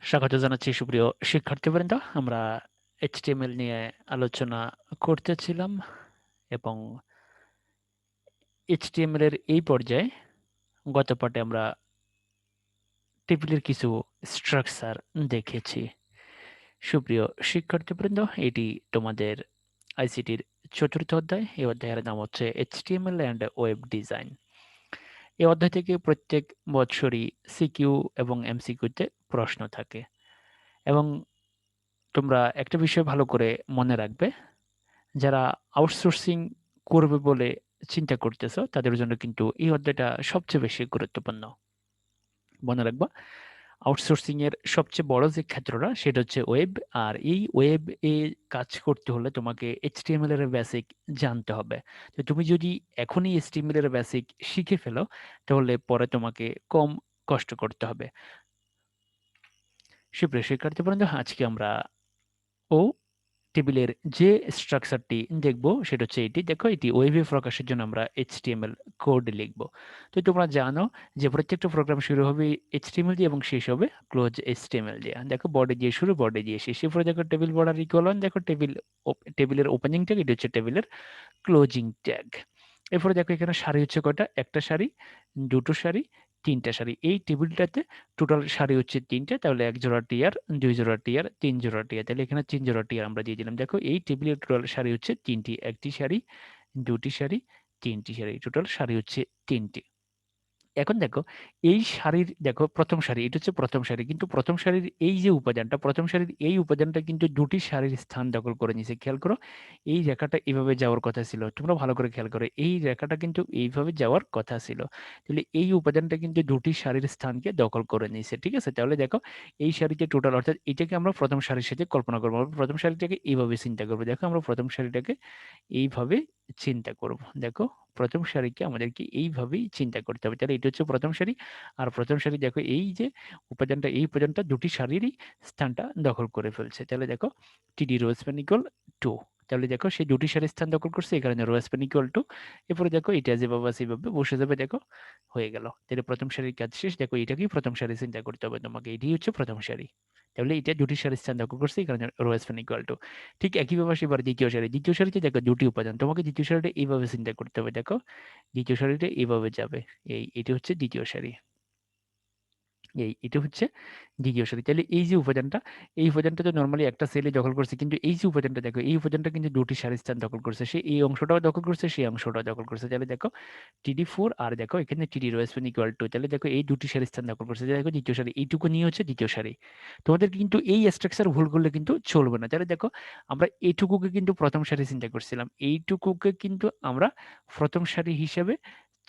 স্বাগত জানাচ্ছি সুপ্রিয় শিক্ষার্থীবৃন্দ। আমরা এইচটিএমএল নিয়ে আলোচনা করতেছিলাম এবং এইচটিএমএল এর এই পর্যায়ে গত পাঠে আমরা টেবিলের কিছু স্ট্রাকচার দেখেছি। সুপ্রিয় শিক্ষার্থীবৃন্দ, এটি তোমাদের আইসিটির চতুর্থ অধ্যায়। এই অধ্যায়ের নাম হচ্ছে এইচটিএমএল অ্যান্ড ওয়েব ডিজাইন। এই অধ্যায় থেকে প্রত্যেক বছরই সিকিউ এবং এমসিকিউতে প্রশ্ন থাকে এবং তোমরা একটা বিষয় ভালো করে মনে রাখবে, যারা আউটসোর্সিং করবে বলে চিন্তা করতেছো তাদের জন্য কিন্তু এই অধ্যায়টা সবচেয়ে বেশি গুরুত্বপূর্ণ। মনে রাখবা, আউটসোর্সিং এর সবচেয়ে বড় যে ক্ষেত্রটা সেটা হচ্ছে ওয়েব। আর এই ওয়েব এ কাজ করতে হলে তোমাকে এইচটিএমএল এর বেসিক জানতে হবে। তো তুমি যদি এখনই এইচটিএমএল এর বেসিক শিখে ফেলো তাহলে পরে তোমাকে কম কষ্ট করতে হবে। সুপ্রিয় শিক্ষার্থীবৃন্দ, আজকে আমরা ও টেবিলের যে স্ট্রাকচারটি দেখব সেটা হচ্ছে এটি। দেখো, এটি ওয়েবে প্রকাশের জন্য আমরা এইচটিএমএল কোড লিখব। তো তোমরা জানো যে প্রত্যেকটা প্রোগ্রাম শুরু হবে এইচটিএমএল দিয়ে এবং শেষ হবে ক্লোজ এইচটিএমএল দিয়ে। দেখো, বডি দিয়ে শুরু, বডি দিয়ে শেষ। এরপরে দেখো টেবিল বর্ডার ইকুয়াল, দেখো টেবিলের ওপেনিং ট্যাগ, এটা হচ্ছে টেবিলের ক্লোজিং ট্যাগ। এরপরে দেখো এখানে সারি হচ্ছে কয়টা, একটা সারি, দুটো সারি, তিনটা সারি। এই টেবিলটাতে টোটাল সারি হচ্ছে তিনটে, তাহলে এক জোড়া টিয়ার, দুই জোড়া টিয়ার, তিন জোড়া টিয়ার, তাহলে এখানে তিন জোড়া টিয়ার আমরা দিয়ে দিলাম। দেখো এই টেবিলের টোটাল সারি হচ্ছে তিনটি, একটি সারি, দুটি সারি, তিনটি সারি, টোটাল সারি হচ্ছে তিনটি। এখন দেখো এই সারির, দেখো প্রথম সারি, এটা হচ্ছে প্রথম সারি, কিন্তু প্রথম সারির এই যে উপাদানটা, প্রথম সারির এই উপাদানটা কিন্তু দুটি সারির স্থান দখল করে নিয়েছে। খেয়াল করো, এই রেখাটা এইভাবে যাওয়ার কথা ছিল, তোমরা ভালো করে খেয়াল করো, এই রেখাটা কিন্তু এইভাবে যাওয়ার কথা ছিল, তাহলে এই উপাদানটা কিন্তু দুটি সারির স্থানকে দখল করে নিয়েছে। ঠিক আছে, তাহলে দেখো এই সারিতে টোটাল, অর্থাৎ এটাকে আমরা প্রথম সারির সাথে কল্পনা করবো। আমরা প্রথম সারিটাকে এইভাবে চিন্তা করবো। দেখো আমরা প্রথম সারিটাকে এইভাবে চিন্তা করব। দেখো প্রথম সারিকে আমাদেরকে এইভাবেই চিন্তা করতে হবে। তাহলে এটা হচ্ছে প্রথম সারি। আর প্রথম সারি দেখো এই যে উপাদানটা, এই উপাদানটা দুটি সারিরই স্থানটা দখল করে ফেলছে। তাহলে দেখো টিডি রো স্প্যান ইকুয়াল 2। তাহলে দেখো সেই দুটি সারির স্থান দখল করছে, এই কারণে রো স্প্যান ইকুয়াল 2। এরপরে দেখো এটা যেভাবে সেভাবে বসে যাবে, দেখো হয়ে গেল। তাহলে প্রথম সারির কাজ শেষ। দেখো এটাকেই প্রথম সারি চিন্তা করতে হবে তোমাকে, এটি হচ্ছে প্রথম সারি। তাহলে এটা দুটি সারির স্থান দখল করছে, এই কারণে রো স্প্যান ইকুয়াল 2। ঠিক একইভাবে এবার দ্বিতীয় সারি, দ্বিতীয় সারিতে দেখো দুটি উপাদান, তোমাকে দ্বিতীয় সারিটা এইভাবে চিন্তা করতে হবে। দেখো দ্বিতীয় সারিটা এইভাবে যাবে, এটি হচ্ছে দ্বিতীয় সারি, এটা হচ্ছে দ্বিতীয় সারি। তাহলে এই যে উপাদানটা, এই উপাদানটা তো নর্মালি একটা সেলে দখল করছে, কিন্তু এই যে উপাদানটা দেখো, এই উপাদানটা কিন্তু দুটি সারির স্থান দখল করছে, সে এই অংশটাও দখল করছে, সেই অংশটাও দখল করছে। তাহলে দেখো টিডি 4 আর দেখো এখানে টিডি রো স্প্যান ইকুয়াল 2। তাহলে দেখো এই দুটি সারির স্থান দখল করছে। দেখো দ্বিতীয় সারি, এইটুকু নিয়ে হচ্ছে দ্বিতীয় সারি। তোমাদের কিন্তু এই স্ট্রাকচার ভুল করলে কিন্তু চলবে না। তাহলে দেখো আমরা এইটুকুকে কিন্তু প্রথম সারি চিন্তা করছিলাম, এইটুকুকে কিন্তু আমরা প্রথম সারি হিসেবে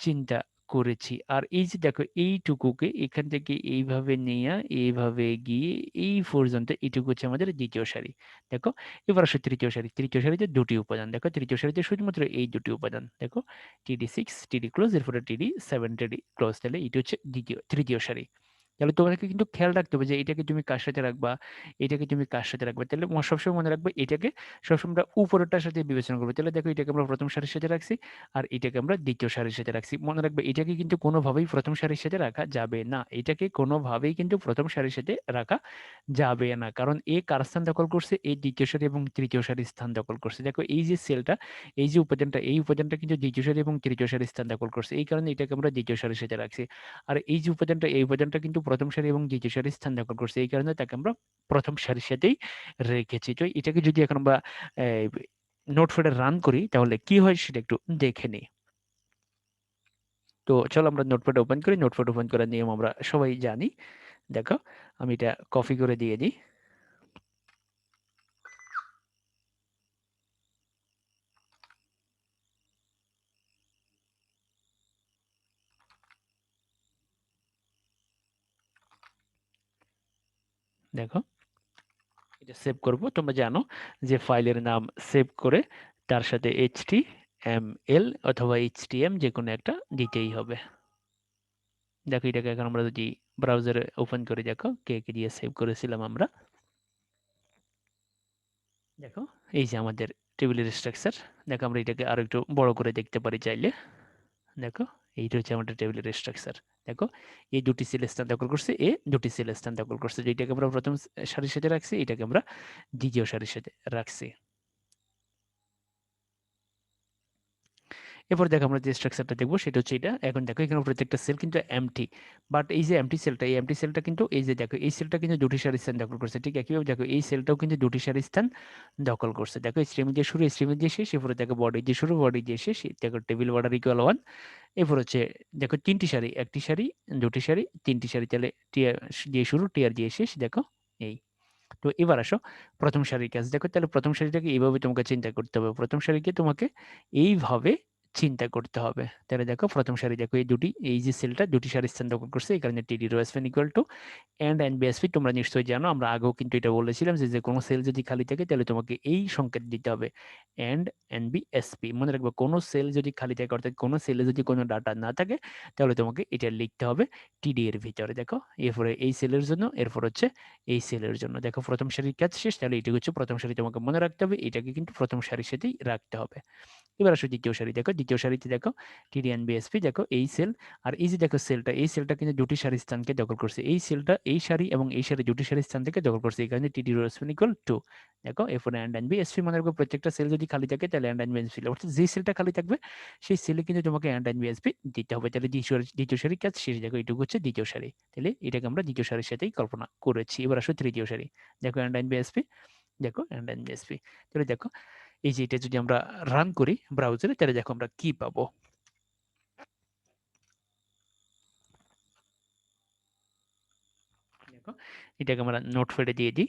চিন্তা করেছি। আর এই যে দেখো এইটুকুকে এখান থেকে এইভাবে নিয়ে এইভাবে গিয়ে এই পর্যন্ত, এইটুকু হচ্ছে আমাদের দ্বিতীয় সারি। দেখো এবার আসলে তৃতীয় সারি, তৃতীয় সারিতে দুটি উপাদান, দেখো তৃতীয় সারিতে শুধুমাত্র এই দুটি উপাদান, দেখো টিডি 6 টিডি ক্লোজ, এরপরে টিডি 7 টিডি ক্লোজ। তাহলে এটা হচ্ছে তৃতীয় সারি। তাহলে তোমাকে কিন্তু খেয়াল রাখতে হবে যে এটাকে তুমি কার সাথে রাখবা, এটাকে তুমি কার সাথে রাখবে। তাহলে সবসময় মনে রাখবে এটাকে সবসময় আমরা উপরেরটার সাথে বিবেচনা করবো। তাহলে দেখো এটাকে আমরা প্রথম সারির সাথে রাখছি, আর এটাকে আমরা দ্বিতীয় সারির সাথে রাখছি। মনে রাখবে এটাকে কিন্তু কোনোভাবেই প্রথম সারির সাথে রাখা যাবে না, এটাকে কোনোভাবেই কিন্তু প্রথম সারির সাথে রাখা যাবে না, কারণ এ কার স্থান দখল করছে, এই দ্বিতীয় সারি এবং তৃতীয় সারির স্থান দখল করছে। দেখো এই যে সেলটা, এই যে উপাদানটা, এই উপাদানটা কিন্তু দ্বিতীয় সারি এবং তৃতীয় সারির স্থান দখল করছে, এই কারণে এটাকে আমরা দ্বিতীয় সারির সাথে রাখছি। আর এই যে উপাদানটা, এই উপাদানটা কিন্তু প্রথম সারি এবং দ্বিতীয় সারির স্থান দখল করছে, এই কারণে তাকে আমরা প্রথম সারির সাথেই রেখেছি। তো এটাকে যদি এখন আমরা নোটপ্যাডে রান করি তাহলে কি হয় সেটা একটু দেখে নিই। তো চলো আমরা নোটপ্যাড ওপেন করি। নোটপ্যাড ওপেন করার নিয়ম আমরা সবাই জানি। দেখো আমি এটা কপি করে দিয়ে দিই। দেখো এটা সেভ করব। তোমরা জানো যে ফাইলের নাম সেভ করে তার সাথে HTML অথবা HTM যে কোনো একটা দিতেই হবে। দেখো এটাকে এখন আমরা যদি ব্রাউজারে ওপেন করে, দেখো কে কে দিয়ে সেভ করেছিলাম আমরা। দেখো এই যে আমাদের টেবিলের স্ট্রাকচার। দেখো আমরা এটাকে আরো একটু বড় করে দেখতে পারি চাইলে। দেখো এইটা হচ্ছে আমাদের টেবিলের স্ট্রাকচার। দেখো এই দুটি সেল স্থান দখল করছে, এ দুটি সেল স্থান দখল করছে, যেটাকে আমরা প্রথম সারির সাথে রাখছি, এটাকে আমরা দ্বিতীয় সারির সাথে রাখছি। এরপর দেখো আমরা যে স্ট্রাকচারটা দেখবো সেটা হচ্ছে এটা। এখন দেখো এখানে প্রত্যেকটা সেল কিন্তু এমটি, বাট এই যে এমটি সেলটা, এই এমটি সেলটা কিন্তু এই যে দেখো এই সেলটা কিন্তু দুটি সারি স্থান দখল করছে, ঠিক একইভাবে দেখো এই সেলটাও কিন্তু দুটি সারি স্থান দখল করছে। দেখো স্ট্রিম দিয়ে শুরু, স্ট্রিম দিয়ে শেষ, এরপরে দেখো বডি দিয়ে শুরু, বডি দিয়ে শেষ, দেখো টেবিল বর্ডার ইকুয়াল 1। এরপর হচ্ছে দেখো তিনটি সারি, একটি সারি, দুটি সারি, তিনটি সারি, তাহলে টিয়ার দিয়ে শুরু, টিয়ার দিয়ে শেষ, দেখো এই। তো এবার আসো প্রথম সারির কাজ দেখো, তাহলে প্রথম সারিটাকে এইভাবে তোমাকে চিন্তা করতে হবে, প্রথম সারিকে তোমাকে এইভাবে চিন্তা করতে হবে। তাহলে দেখো প্রথম সারি, দেখো এই দুটি, এই যে সেলটা দুটি সারি স্থান দখল করছে, এই কারণে TD row span equal to এন্ড এন্ড বিএসপি। তোমরা নিশ্চয়ই জানো, আমরা আগেও কিন্তু এটা বলেছিলাম যে যে কোনো সেল যদি খালি থাকে তাহলে তোমাকে এই সংকেত দিতে হবে, এন্ড এন্ড বিএসপি। মনে রাখবে কোনো সেল যদি খালি থাকে, অর্থাৎ কোনো সেলে যদি কোনো ডাটা না থাকে, তাহলে তোমাকে এটা লিখতে হবে টিডি এর ভিতরে। দেখো এরপরে এই সেলের জন্য, এরপর হচ্ছে এই সেলের জন্য। দেখো প্রথম সারির কাজ শেষ, তাহলে এটি হচ্ছে প্রথম সারি, তোমাকে মনে রাখতে হবে, এটাকে কিন্তু প্রথম সারির সাথেই রাখতে হবে। এবার আসো দ্বিতীয় সারি, দেখো দ্বিতীয় সারিতে দেখো টিডিএন বিএসপি, দেখো এই সেল আর এই যে দেখো সেলটা, এই সেলটা কিন্তু দুটি সারি স্থানকে দখল করছে, এই সেলটা এই সারি এবং এই সারি দুটি সারি স্থান থেকে দখল করছে, এই কারণে টিডি রোসপেন ইকুয়াল টু। দেখো এরপরে এন্ড এন্ড বিএসপি, মনে রাখবে প্রত্যেকটা সেল যদি খালি থাকে তাহলে এন্ড এন্ড বিএসপি, অর্থাৎ যে সেলটা খালি থাকবে সেই সেলে কিন্তু তোমাকে এন্ড এন্ড বিএসপি দিতে হবে। তাহলে দ্বিতীয় সারির কাজ শেষ। দেখো এটুকু হচ্ছে দ্বিতীয় সারি, তাহলে এটাকে আমরা দ্বিতীয় সারির সাথেই কল্পনা করেছি। এবার আসো তৃতীয় সারি, দেখো এন্ড এন্ড বিএসপি, দেখো এন্ড এন্ড বিএসপি। তাহলে দেখো এই যে এটা যদি আমরা রান করি ব্রাউজারে, তাহলে দেখো আমরা কি পাবো। দেখো এটাকে আমরা নোটপ্যাডে দিয়ে দিই।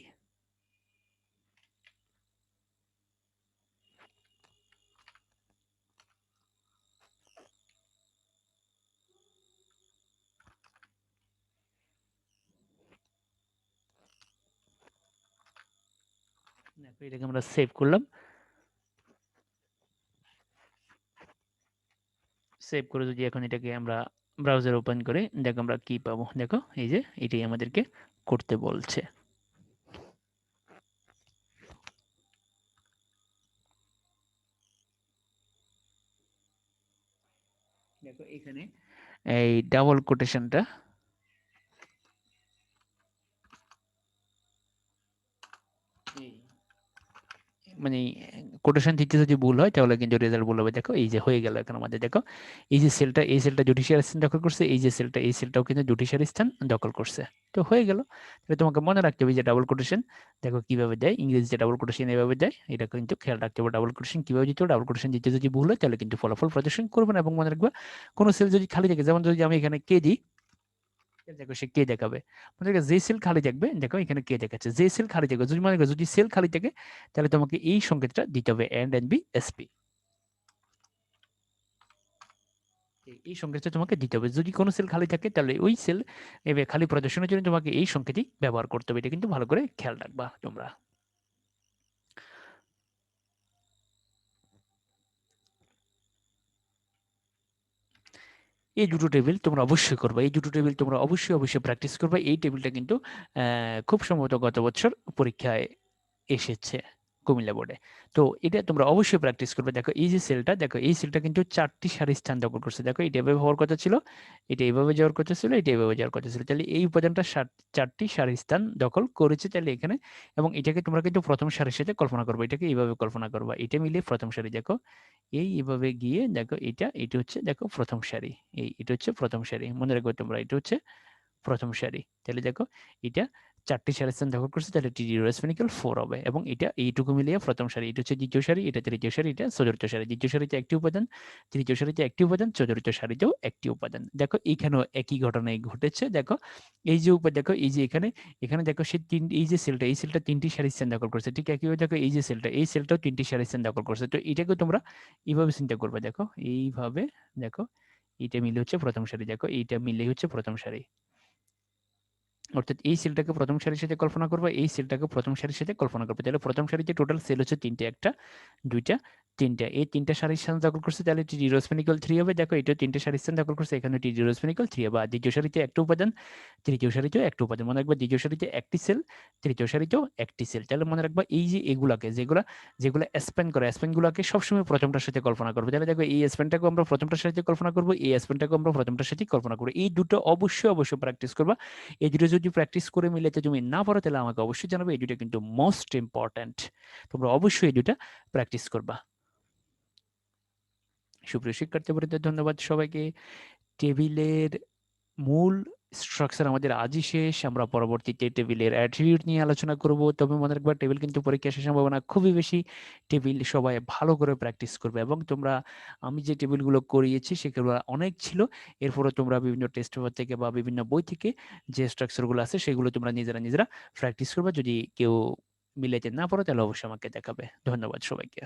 দেখো এটাকে আমরা সেভ করলাম, সেভ করে যদি এখন এটাকে আমরা ব্রাউজার ওপেন করে দেখো আমরা কি পাবো। দেখো এই যে এটাই আমাদেরকে করতে বলছে। দেখো এখানে এই ডাবল কোটেশনটা, মানে কোটেশন দিতে যদি ভুল হয় তাহলে কিন্তু রেজাল্ট ভুল হবে। দেখো এই যে হয়ে গেল এখন আমাদের, দেখো এই যে সেলটা, এই সেলটা দুটি সারি স্থান দখল করছে, এই যে সেলটা, এই সেলটাও কিন্তু দুটি সারি স্থান দখল করছে। তো হয়ে গেল। তাহলে তোমাকে মনে রাখতে হবে যে ডাবল কোটেশন দেখো কিভাবে দেয়, ইংরেজিতে ডাবল কোটেশন এভাবে দেয়, এটা কিন্তু খেয়াল রাখতে হবে। ডাবল কোটেশন কিভাবে দিতে হবে, ডাবল কোটেশন দিতে যদি ভুল হয় তাহলে কিন্তু ফলাফল প্রদর্শন করবে না। এবং মনে রাখবা কোনো সেল যদি খালি থাকে, যেমন যদি আমি এখানে কে দিই, দেখো সে কে দেখাবে, মনে রাখবে যে সেল খালি থাকবে, দেখো এখানে কে দেখাচ্ছে, যে সেল খালি থাকবে, যদি মনে করো যদি সেল খালি থাকে তাহলে তোমাকে এই সংকেতটা দিতে হবে, এন্ড এন্ড বি এসপি। এই সংকেতটা তোমাকে দিতে হবে। যদি কোনো সেল খালি থাকে তাহলে ওই সেল এবার খালি প্রদর্শনের জন্য তোমাকে এই সংকেতই ব্যবহার করতে হবে। এটা কিন্তু ভালো করে খেয়াল রাখবা তোমরা। এই দুটো টেবিল তোমরা অবশ্যই করবে, এই দুটো টেবিল তোমরা অবশ্যই অবশ্যই প্র্যাকটিস করবে। এই টেবিলটা কিন্তু খুব সম্ভবত গত বছর পরীক্ষায় এসেছে কুমিল্লা বোর্ডে। তো এটা তোমরা অবশ্যই প্র্যাকটিস করবে। দেখো এই যে সেলটা, দেখো এই সেলটা কিন্তু চারটি সারি স্থান দখল করছে। দেখো এটা এভাবে হওয়ার কথা ছিল, এটা এইভাবে যাওয়ার কথা ছিল, এটা এইভাবে যাওয়ার কথা ছিল, তাহলে এই উপাদানটা চারটি সারি স্থান দখল করেছে তাহলে এখানে। এবং এটাকে তোমরা কিন্তু প্রথম সারির সাথে কল্পনা করবে, এটাকে এইভাবে কল্পনা করবা, এটা মিলে প্রথম সারি। দেখো এই এভাবে গিয়ে দেখো এটা হচ্ছে দেখো প্রথম সারি, এটা হচ্ছে প্রথম সারি, মনে রাখবে তোমরা এটা হচ্ছে প্রথম সারি। তাহলে দেখো এটা চারটি সারি স্থান দখল করছে, তাহলে টি জিরো স্পেনিক্যাল 4 হবে। এবং এটা এইটুকু মিলিয়ে প্রথম সারি, এটা হচ্ছে দ্বিতীয় সারি, এটা তৃতীয় সারি, এটা চতুর্থ সারি। দ্বিতীয় সারিতে একটি উপাদান, তৃতীয় সারিতে একটি উপাদান, চতুর্থ সারিতেও একটি উপাদান। দেখো এখানেও একই ঘটনাই ঘটেছে। দেখো এই যে দেখো এই যে এখানে, এখানে দেখো সে তিন, এই যে সেলটা, এই সেলটা তিনটি সারি স্থান দখল করছে, ঠিক একইভাবে দেখো এই যে সেলটা, এই সেলটাও তিনটি সারি স্থান দখল করছে। তো এটাকে তোমরা এইভাবে চিন্তা করবে, দেখো এইভাবে, দেখো এইটা মিলে হচ্ছে প্রথম সারি, দেখো এইটা মিলে হচ্ছে প্রথম সারি। অর্থাৎ এই সেলটাকে প্রথম সারির সাথে কল্পনা করবে, এই সেলটাকে প্রথম সারির সাথে কল্পনা করবে। তাহলে প্রথম সারিতে টোটাল সেল হচ্ছে তিনটে, একটা, দুইটা, তিনটা, এই তিনটা সারির স্থান দখল করছে, তাহলে টি জিরো স্পেন ইকুয়াল 3 হবে। দেখো এটা তিনটা সারির স্থান দখল করছে, এখানে টি জিরো স্পেন ইকুয়াল 3 হবে। আর দ্বিতীয় সারিতে একটা উপাদান, তৃতীয় সারিতেও একটা উপাদান। মনে রাখবা দ্বিতীয় সারিতে একটি সেল, তৃতীয় সারিতেও একটি সেল। তাহলে মনে রাখবা এই যে এগুলাকে, যেগুলা যেগুলা স্প্যান করে, স্প্যান গুলাকে সবসময় প্রথমটার সাথে কল্পনা করবো। তাহলে দেখো এই স্প্যানটাকে আমরা প্রথমটার সাথে কল্পনা করবো, এই স্প্যানটাকে আমরা প্রথমটার সাথে কল্পনা করবো। এই দুটো অবশ্যই অবশ্যই প্র্যাকটিস করবা। এই দুটো যদি প্র্যাকটিস করে মিলাতে তুমি না পারো, তাহলে আমাকে অবশ্যই জানাবে। এই দুটো কিন্তু মোস্ট ইম্পর্ট্যান্ট, তোমরা অবশ্যই এই দুটা প্র্যাকটিস করবা। সুপ্রিয় শিক্ষার্থীবৃন্দ, ধন্যবাদ সবাইকে। টেবিলের মূল স্ট্রাকচার আমাদের আজই শেষ। আমরা পরবর্তীতে টেবিলের অ্যাট্রিবিউট নিয়ে আলোচনা করব। তবে মনে রাখবা টেবিল কিন্তু পরীক্ষা আসার সম্ভাবনা খুবই বেশি। টেবিল সবাই ভালো করে প্র্যাকটিস করবে, এবং তোমরা, আমি যে টেবিলগুলো করিয়েছি সেগুলো অনেক ছিল। এরপরে তোমরা বিভিন্ন টেস্ট পেপার থেকে বা বিভিন্ন বই থেকে যে স্ট্রাকচারগুলো আছে সেগুলো তোমরা নিজেরা নিজেরা প্র্যাকটিস করবে। যদি কেউ মিলাইতে না পারো, তাহলে অবশ্যই আমাকে দেখাবে। ধন্যবাদ সবাইকে।